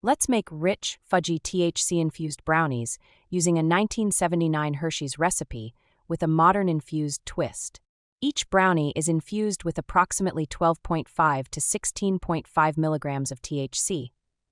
Let's make rich, fudgy THC-infused brownies using a 1979 Hershey's recipe with a modern infused twist. Each brownie is infused with approximately 12.5 to 16.5 milligrams of THC,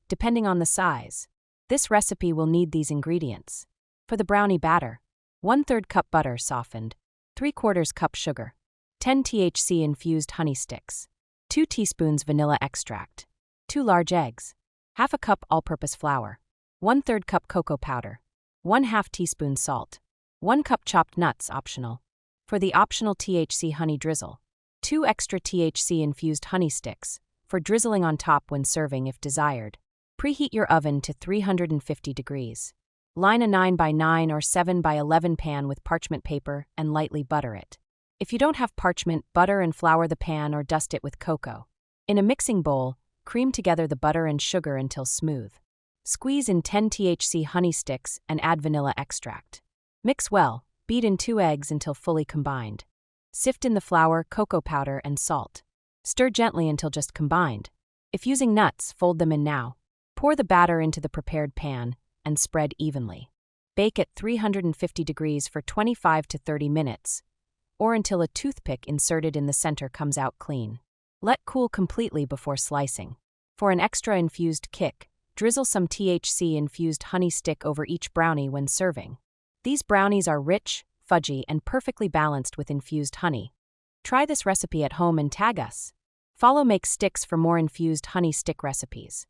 depending on the size. This recipe will need these ingredients. For the brownie batter, 1/3 cup butter softened, 3/4 cup sugar, 10 THC-infused honey sticks, 2 teaspoons vanilla extract, 2 large eggs, half a cup all-purpose flour, 1/3 cup cocoa powder, 1/2 teaspoon salt, 1 cup chopped nuts optional. For the optional THC honey drizzle, 2 extra THC-infused honey sticks, for drizzling on top when serving if desired. Preheat your oven to 350 degrees. Line a 9x9 or 7x11 pan with parchment paper and lightly butter it. If you don't have parchment, butter and flour the pan or dust it with cocoa. In a mixing bowl, cream together the butter and sugar until smooth. Squeeze in 10 THC honey sticks and add vanilla extract. Mix well, beat in 2 eggs until fully combined. Sift in the flour, cocoa powder, and salt. Stir gently until just combined. If using nuts, fold them in now. Pour the batter into the prepared pan and spread evenly. Bake at 350 degrees for 25 to 30 minutes, or until a toothpick inserted in the center comes out clean. Let cool completely before slicing. For an extra infused kick, drizzle some THC-infused honey stick over each brownie when serving. These brownies are rich, fudgy, and perfectly balanced with infused honey. Try this recipe at home and tag us. Follow Make Stix for more infused honey stick recipes.